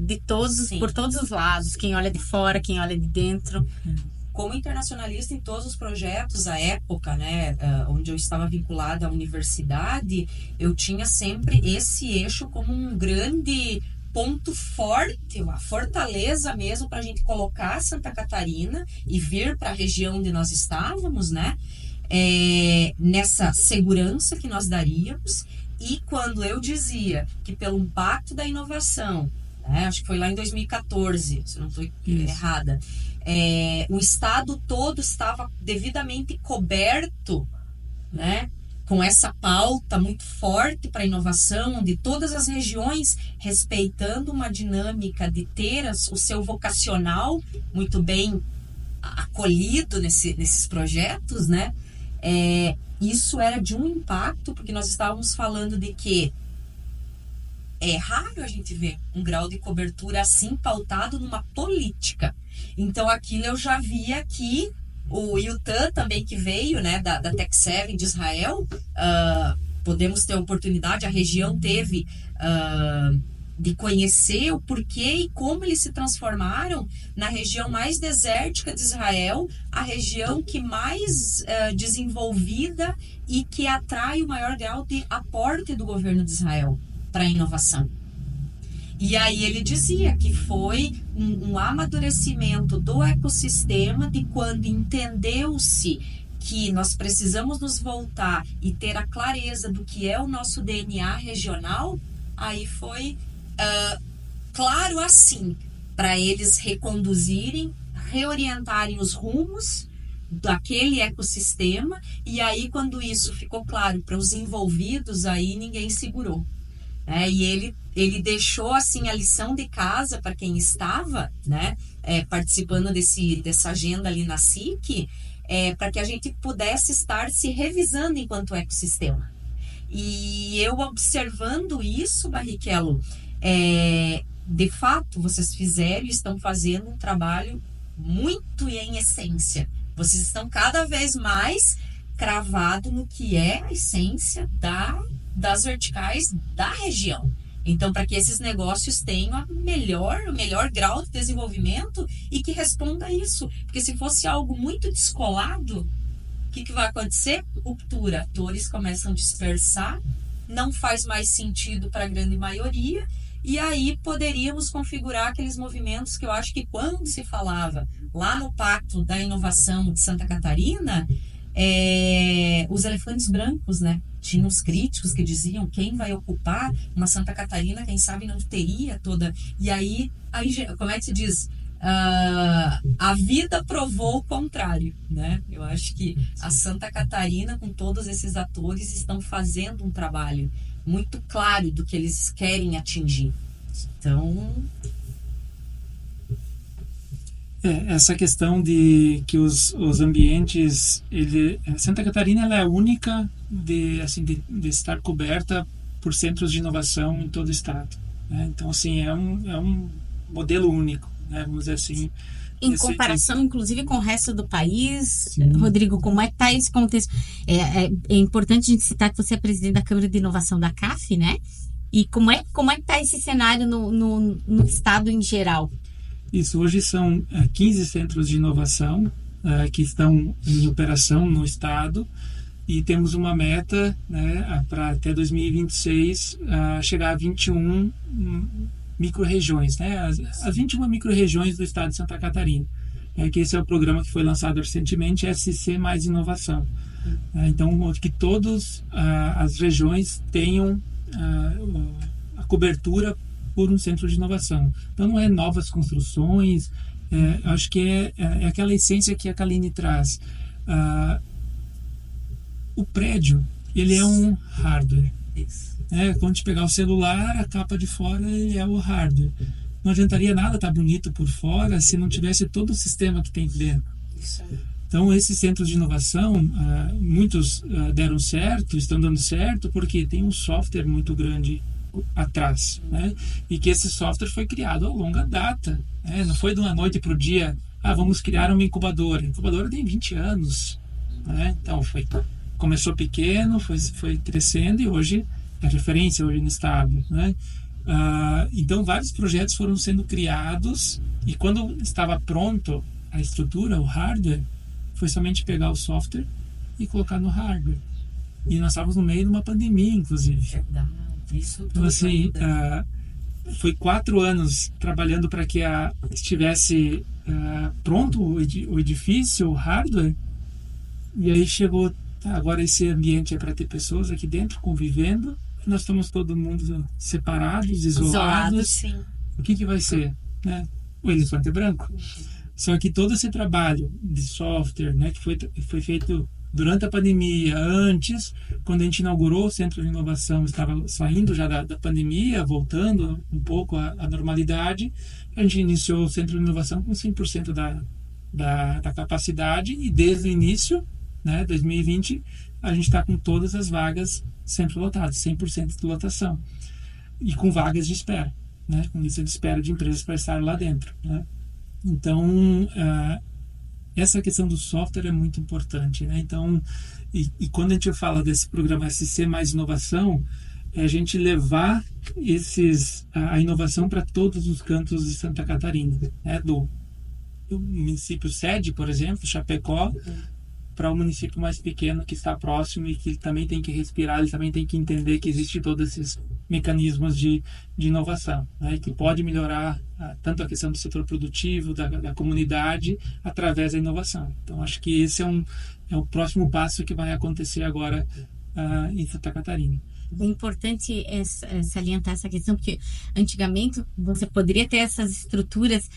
por todos os lados, quem olha de fora, quem olha de dentro. Como internacionalista em todos os projetos, à época, né, onde eu estava vinculada à universidade, eu tinha sempre esse eixo como um grande ponto forte, uma fortaleza mesmo para a gente colocar Santa Catarina e vir para a região onde nós estávamos, né, nessa segurança que nós daríamos. E quando eu dizia que pelo impacto da inovação, né, acho que foi lá em 2014, se não estou errada, o estado todo estava devidamente coberto, né, com essa pauta muito forte para a inovação, onde todas as regiões, respeitando uma dinâmica de ter o seu vocacional muito bem acolhido nesses projetos, né, isso era de um impacto, porque nós estávamos falando de que é raro a gente ver um grau de cobertura assim pautado numa política. Então, aquilo eu já via que o Yutan também, que veio, né, da Tech7 de Israel, podemos ter oportunidade, a região teve de conhecer o porquê e como eles se transformaram na região mais desértica de Israel, a região que mais desenvolvida e que atrai o maior grau de aporte do governo de Israel para a inovação. E aí ele dizia que foi um amadurecimento do ecossistema de quando entendeu-se que nós precisamos nos voltar e ter a clareza do que é o nosso DNA regional, aí foi claro assim, para eles reconduzirem, reorientarem os rumos daquele ecossistema, e aí quando isso ficou claro para os envolvidos, aí ninguém segurou. E ele deixou assim a lição de casa para quem estava, né, participando dessa agenda ali na SIC, para que a gente pudesse estar se revisando enquanto ecossistema. E eu observando isso, Barrichello, de fato vocês fizeram e estão fazendo um trabalho muito em essência. Vocês estão cada vez mais cravado no que é a essência das verticais da região. Então, para que esses negócios tenham o melhor grau de desenvolvimento e que responda a isso. Porque se fosse algo muito descolado, O que vai acontecer? Ruptura. Atores começam a dispersar, não faz mais sentido para a grande maioria, e aí poderíamos configurar aqueles movimentos que eu acho que quando se falava lá no Pacto da Inovação de Santa Catarina, os elefantes brancos, né? Tinha os críticos que diziam quem vai ocupar uma Santa Catarina, quem sabe não teria toda... E aí como é que se diz? A vida provou o contrário, né? Eu acho que a Santa Catarina, com todos esses atores, estão fazendo um trabalho muito claro do que eles querem atingir. Então... essa questão de que os ambientes... Santa Catarina ela é a única de estar coberta por centros de inovação em todo o estado, né? Então, assim, é um modelo único, né? Vamos dizer assim. Em comparação, inclusive, com o resto do país. Sim. Rodrigo, como é que está esse contexto? É importante a gente citar que você é presidente da Câmara de Inovação da CAF, né? E como é que está esse cenário no estado em geral? Isso, hoje são 15 centros de inovação que estão em operação no estado, e temos uma meta, né, para até 2026 chegar a 21 micro-regiões, né, as 21 micro-regiões do estado de Santa Catarina. Que esse é o programa que foi lançado recentemente, SC mais Inovação. Então, que todas as regiões tenham a cobertura por um centro de inovação. Então, não é novas construções, acho que é aquela essência que a Kaline traz. O prédio, ele é um hardware. Quando a gente pegar o celular, a capa de fora ele é o hardware. Não adiantaria nada estar bonito por fora se não tivesse todo o sistema que tem dentro. Então, esses centros de inovação, muitos deram certo, estão dando certo, porque tem um software muito grande atrás, né? E que esse software foi criado a longa data, né? Não foi de uma noite para o dia, vamos criar uma incubadora. A incubadora tem 20 anos, né? Então, começou pequeno, foi crescendo, e hoje é referência hoje no estado, né? Então, vários projetos foram sendo criados, e quando estava pronto a estrutura, o hardware, foi somente pegar o software e colocar no hardware. E nós estávamos no meio de uma pandemia, inclusive. Então, assim, foi 4 anos trabalhando para que estivesse pronto o edifício, o hardware, e aí chegou, agora esse ambiente é para ter pessoas aqui dentro convivendo, nós estamos todo mundo separados, isolados. Sim. O que vai ser, né? O elefante branco. Só que todo esse trabalho de software, né, que foi feito durante a pandemia, antes, quando a gente inaugurou o Centro de Inovação, estava saindo já da pandemia, voltando um pouco à normalidade, a gente iniciou o Centro de Inovação com 100% da capacidade, e desde o início, né, 2020, a gente está com todas as vagas sempre lotadas, 100% de lotação, e com vagas de espera, né, com lista de espera de empresas para estar lá dentro, né. Então, essa questão do software é muito importante, né? Então, e quando a gente fala desse programa SC mais Inovação, é a gente levar a inovação para todos os cantos de Santa Catarina, né? Do município sede, por exemplo, Chapecó, para o município mais pequeno que está próximo e que também tem que respirar, ele também tem que entender que existem todos esses mecanismos de inovação, né? Que pode melhorar tanto a questão do setor produtivo, da comunidade, através da inovação. Então, acho que esse é o próximo passo que vai acontecer agora em Santa Catarina. O importante é salientar essa questão, porque antigamente você poderia ter essas estruturas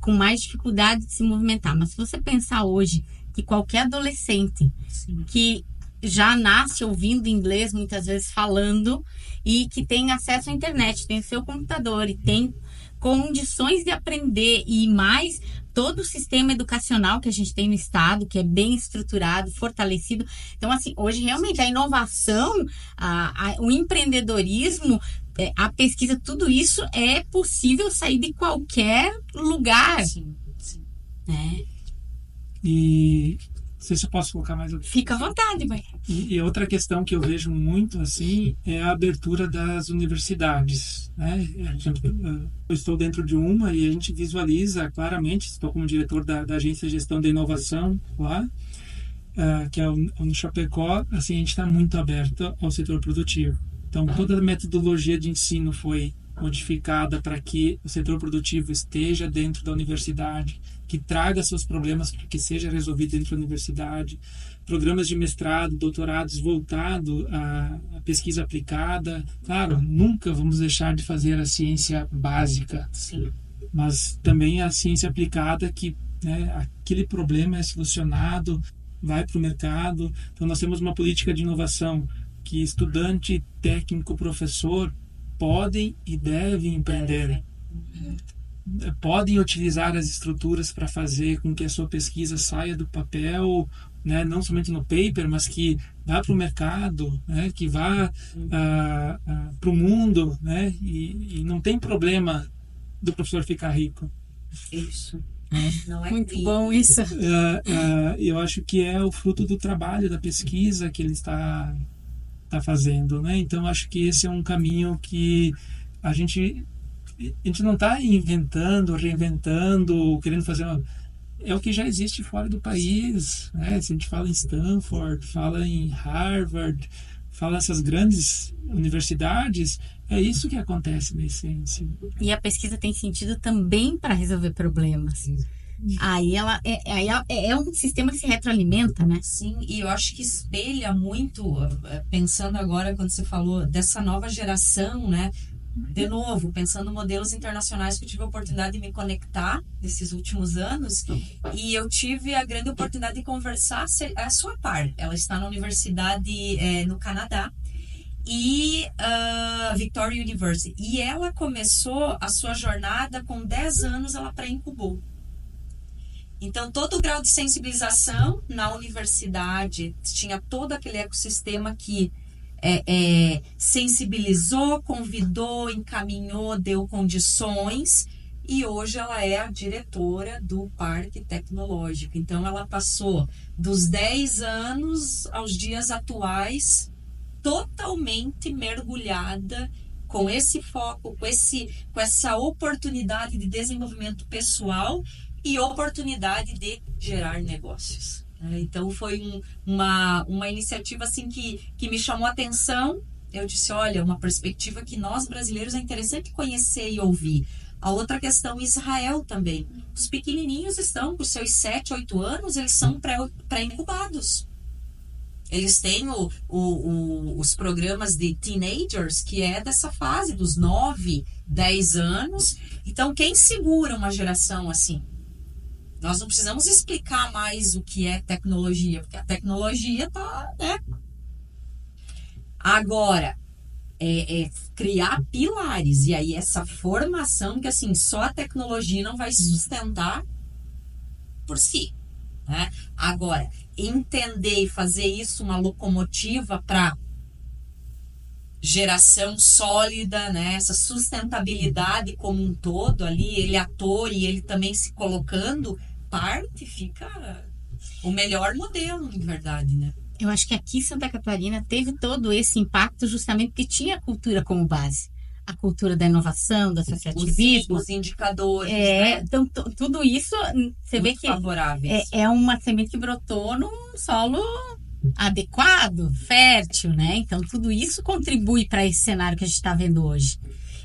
com mais dificuldade de se movimentar, mas se você pensar hoje que qualquer adolescente que já nasce ouvindo inglês, muitas vezes falando, e que tem acesso à internet, tem o seu computador e tem condições de aprender, e mais todo o sistema educacional que a gente tem no estado, que é bem estruturado, fortalecido. Então, assim, hoje realmente a inovação, o empreendedorismo, a pesquisa, tudo isso é possível sair de qualquer lugar. Sim. E não sei se eu posso colocar mais... Fica à vontade, mãe. E outra questão que eu vejo muito assim é a abertura das universidades, né? Eu estou dentro de uma e a gente visualiza claramente, estou como diretor da Agência de Gestão da Inovação lá, que é o Chapecó, assim, a gente está muito aberto ao setor produtivo. Então, toda a metodologia de ensino foi modificada para que o setor produtivo esteja dentro da universidade, que traga seus problemas para que seja resolvido dentro da universidade. Programas de mestrado, doutorados voltados à pesquisa aplicada. Claro, nunca vamos deixar de fazer a ciência básica, Sim. mas também a ciência aplicada que, né, aquele problema é solucionado, vai para o mercado. Então, nós temos uma política de inovação que estudante, técnico, professor podem e devem empreender. Podem utilizar as estruturas para fazer com que a sua pesquisa saia do papel, né, não somente no paper, mas que vá para o mercado, né, que vá para o mundo, né, e não tem problema do professor ficar rico. Isso. Não é Muito bom isso. Eu acho que é o fruto do trabalho, da pesquisa que ele está fazendo, né? Então acho que esse é um caminho que a gente não está inventando, reinventando, querendo fazer é o que já existe fora do país, né? Se a gente fala em Stanford, fala em Harvard, fala essas grandes universidades, é isso que acontece na essência. E a pesquisa tem sentido também para resolver problemas. Aí ela é um sistema que se retroalimenta, né? Sim, e eu acho que espelha muito, pensando agora quando você falou dessa nova geração, né? De novo, pensando em modelos internacionais que eu tive a oportunidade de me conectar nesses últimos anos, e eu tive a grande oportunidade de conversar a sua par. Ela está na universidade no Canadá, e Victoria University. E ela começou a sua jornada com 10 anos, ela pré-incubou. Então, todo o grau de sensibilização na universidade, tinha todo aquele ecossistema que sensibilizou, convidou, encaminhou, deu condições, e hoje ela é a diretora do Parque Tecnológico. Então, ela passou dos 10 anos aos dias atuais totalmente mergulhada com esse foco, com essa oportunidade de desenvolvimento pessoal e oportunidade de gerar negócios. Então foi uma iniciativa assim que me chamou a atenção. Eu disse, olha, uma perspectiva que nós brasileiros é interessante conhecer e ouvir. A outra questão, Israel também. Os pequenininhos estão com seus 7, 8 anos, eles são pré-incubados. Eles têm os programas de teenagers, que é dessa fase dos 9, 10 anos. Então, quem segura uma geração assim? Nós não precisamos explicar mais o que é tecnologia, porque a tecnologia está, né? Agora, criar pilares, e aí essa formação que, assim, só a tecnologia não vai sustentar por si, né? Agora, entender e fazer isso uma locomotiva para geração sólida, né? Essa sustentabilidade como um todo ali, ele ator e ele também se colocando, fica o melhor modelo, na verdade, né? Eu acho que aqui Santa Catarina teve todo esse impacto justamente porque tinha a cultura como base. A cultura da inovação, do associativismo. Os indicadores, né? Então, tudo isso, você vê que é uma semente que brotou num solo adequado, fértil, né? Então, tudo isso contribui para esse cenário que a gente está vendo hoje.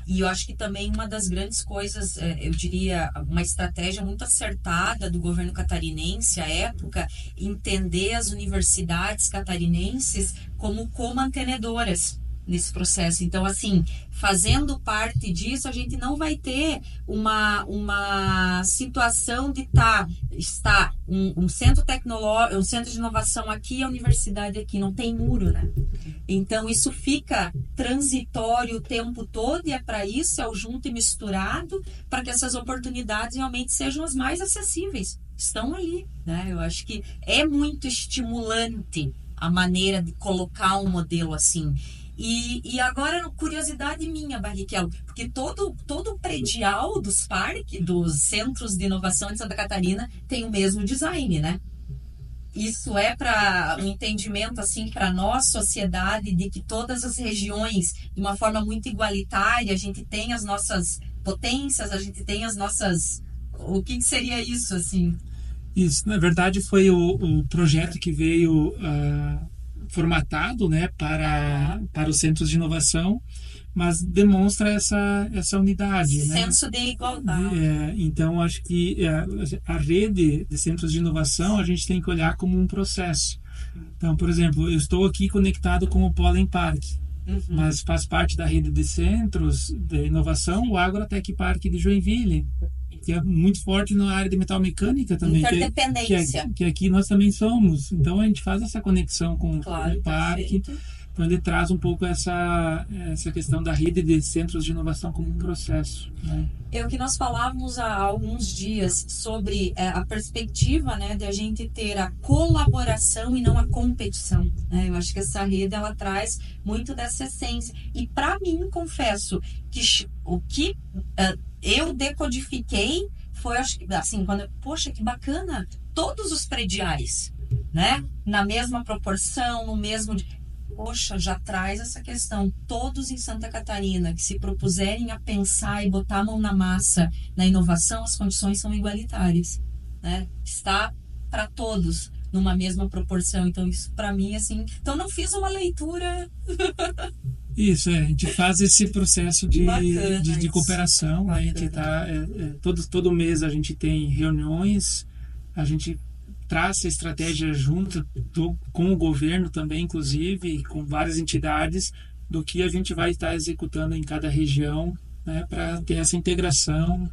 E eu acho que também uma das grandes coisas, eu diria, uma estratégia muito acertada do governo catarinense à época, entender as universidades catarinenses como co-mantenedoras nesse processo. Então, assim, fazendo parte disso, a gente não vai ter uma situação de estar um centro tecnológico, um centro de inovação aqui e a universidade aqui, não tem muro, né? Então, isso fica transitório o tempo todo, e é para isso, é o junto e misturado, para que essas oportunidades realmente sejam as mais acessíveis. Estão ali, né? Eu acho que é muito estimulante a maneira de colocar um modelo assim. E agora, curiosidade minha, Barrichello, porque todo o predial dos parques, dos centros de inovação de Santa Catarina, tem o mesmo design, né? Isso é para um entendimento, assim, para nós, sociedade, de que todas as regiões, de uma forma muito igualitária, a gente tem as nossas potências, a gente tem as nossas... O que seria isso, assim? Isso, na verdade, foi o projeto que veio formatado, né, para os centros de inovação, mas demonstra essa unidade, né? Senso de igualdade. Então, acho que a rede de centros de inovação a gente tem que olhar como um processo. Então, por exemplo, eu estou aqui conectado com o Pollen Park, mas faz parte da rede de centros de inovação o Agrotech Park de Joinville, que é muito forte na área de metal mecânica também, Interdependência. que aqui nós também somos. Então a gente faz essa conexão com o parque, Perfeito. então ele traz um pouco essa questão da rede de centros de inovação como um processo, né? É o que nós falávamos há alguns dias sobre a perspectiva, né, de a gente ter a colaboração e não a competição, né? Eu acho que essa rede ela traz muito dessa essência. E para mim, confesso que o que eu decodifiquei foi, assim, poxa, que bacana, todos os prediais, né, na mesma proporção, no mesmo. Poxa, já traz essa questão. Todos em Santa Catarina que se propuserem a pensar e botar a mão na massa na inovação, as condições são igualitárias, né? Está para todos numa mesma proporção. Então, isso para mim, assim... Então, não fiz uma leitura... Isso, a gente faz esse processo de cooperação. Bacana. A gente tá... todo mês a gente tem reuniões, a gente traça estratégia junto com o governo também, inclusive, com várias entidades, do que a gente vai estar executando em cada região, né, para ter essa integração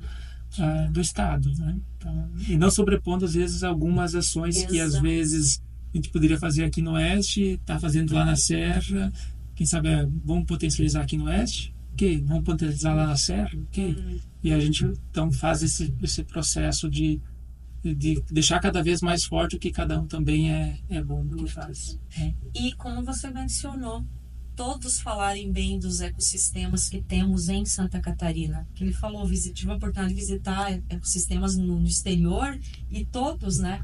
do Estado, né? Então, e não sobrepondo, às vezes, algumas ações que, às vezes, a gente poderia fazer aqui no Oeste, está fazendo lá na Serra, quem sabe vamos potencializar aqui no Oeste? Ok, vamos potencializar lá na Serra? Ok. E a gente, então, faz esse processo de deixar cada vez mais forte o que cada um também é bom no que faz, né? E como você mencionou, todos falarem bem dos ecossistemas que temos em Santa Catarina. Que ele falou, tive a oportunidade de visitar ecossistemas no exterior e todos, né?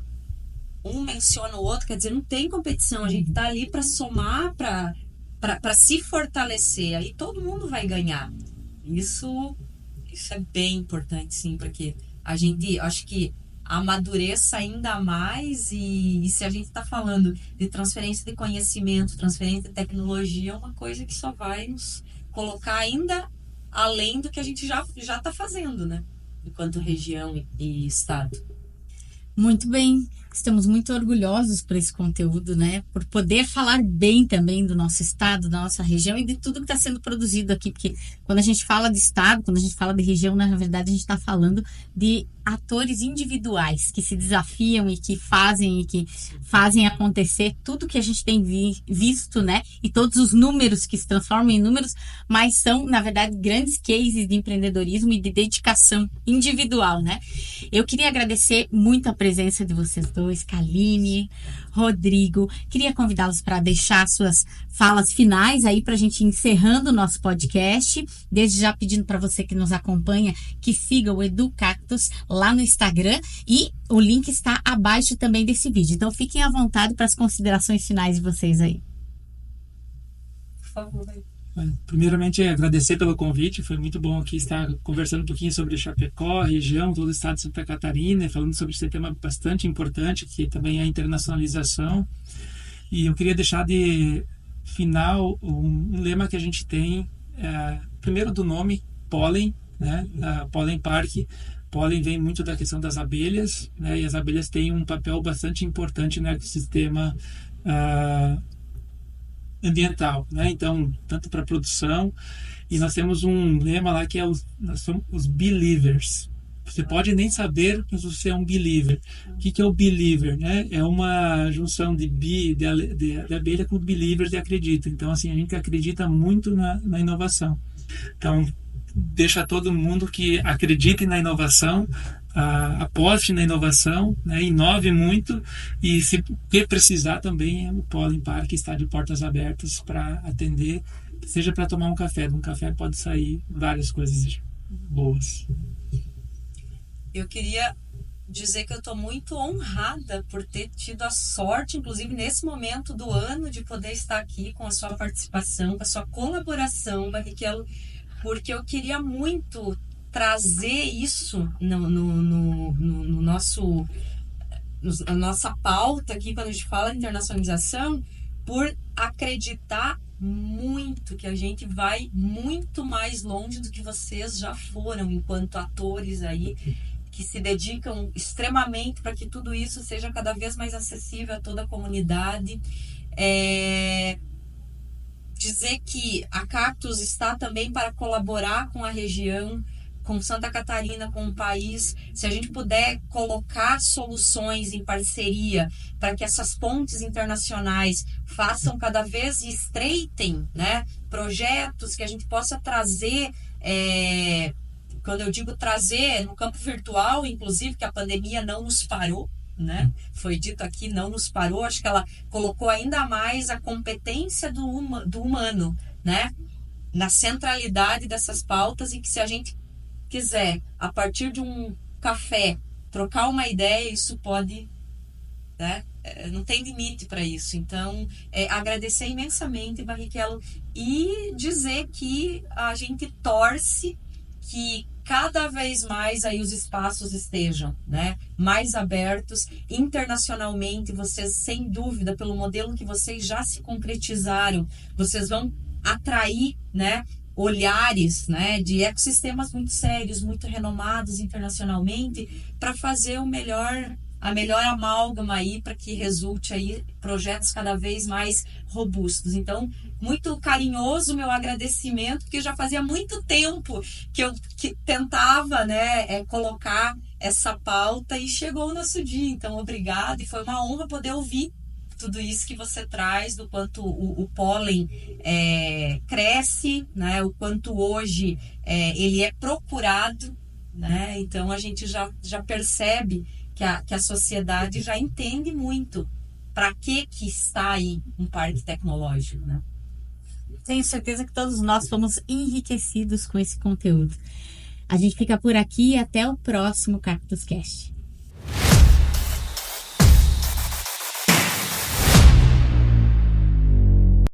Um menciona o outro, quer dizer, não tem competição. A gente está ali para somar, para se fortalecer. Aí todo mundo vai ganhar. Isso é bem importante, sim, porque a gente, acho que amadureça ainda mais e se a gente está falando de transferência de conhecimento, transferência de tecnologia, é uma coisa que só vai nos colocar ainda além do que a gente já está fazendo, né? Enquanto região e estado. Muito bem, estamos muito orgulhosos por esse conteúdo, né? Por poder falar bem também do nosso estado, da nossa região e de tudo que está sendo produzido aqui, porque quando a gente fala de estado, quando a gente fala de região, na verdade a gente está falando de atores individuais que se desafiam e que fazem acontecer tudo que a gente tem visto, né? E todos os números que se transformam em números, mas são, na verdade, grandes cases de empreendedorismo e de dedicação individual, né? Eu queria agradecer muito a presença de vocês dois, Kaline, Rodrigo. Queria convidá-los para deixar suas falas finais aí para a gente ir encerrando o nosso podcast. Desde já pedindo para você que nos acompanha que siga o EduCactus lá no Instagram e o link está abaixo também desse vídeo. Então fiquem à vontade para as considerações finais de vocês aí. Por favor. Primeiramente, agradecer pelo convite. Foi muito bom aqui estar conversando um pouquinho sobre Chapecó, a região, todo o estado de Santa Catarina, falando sobre esse tema bastante importante, que também é a internacionalização. E eu queria deixar de final um lema que a gente tem, primeiro do nome, Pollen, né? Pollen Park. Pollen vem muito da questão das abelhas, né? E as abelhas têm um papel bastante importante no ecossistema ambiental, né? Então, tanto para produção, e nós temos um lema lá que nós somos os believers. Você pode nem saber que você é um believer. O que é o believer, né? É uma junção de abelha com believers de acredita. Então, assim, a gente acredita muito na inovação. Então, deixa todo mundo que acredite na inovação, aposte na inovação, né, inove muito, e se precisar também, o Pollen Park está de portas abertas para atender, seja para tomar um café. De um café pode sair várias coisas boas. Eu queria dizer que eu estou muito honrada por ter tido a sorte, inclusive nesse momento do ano, de poder estar aqui com a sua participação, com a sua colaboração, Barrichello, porque eu queria muito trazer isso no nosso a nossa pauta aqui, quando a gente fala de internacionalização, por acreditar muito que a gente vai muito mais longe do que vocês já foram enquanto atores aí, que se dedicam extremamente para que tudo isso seja cada vez mais acessível a toda a comunidade. Dizer que a Cactus está também para colaborar com a região, com Santa Catarina, com o país. Se a gente puder colocar soluções em parceria para que essas pontes internacionais façam cada vez e estreitem, né, projetos que a gente possa trazer, quando eu digo trazer, no campo virtual, inclusive, que a pandemia não nos parou, né? Foi dito aqui, não nos parou. Acho que ela colocou ainda mais a competência do humano, né, na centralidade dessas pautas, e que se a gente quiser, a partir de um café, trocar uma ideia, isso pode, né? Não tem limite para isso. Então, agradecer imensamente, Barrichello, e dizer que a gente torce que cada vez mais aí os espaços estejam, né, mais abertos internacionalmente. Vocês, sem dúvida, pelo modelo que vocês já se concretizaram, vocês vão atrair, né, olhares, né, de ecossistemas muito sérios, muito renomados internacionalmente, para fazer a melhor amálgama aí, para que resulte aí projetos cada vez mais robustos. Então, muito carinhoso meu agradecimento, porque já fazia muito tempo que eu tentava, né, colocar essa pauta, e chegou o nosso dia. Então, obrigado, e foi uma honra poder ouvir tudo isso que você traz, do quanto o pólen cresce, né, o quanto hoje ele é procurado, né? Então a gente já percebe que a sociedade já entende muito para que está aí um parque tecnológico, né? Tenho certeza que todos nós fomos enriquecidos com esse conteúdo. A gente fica por aqui e até o próximo Cactus Cast.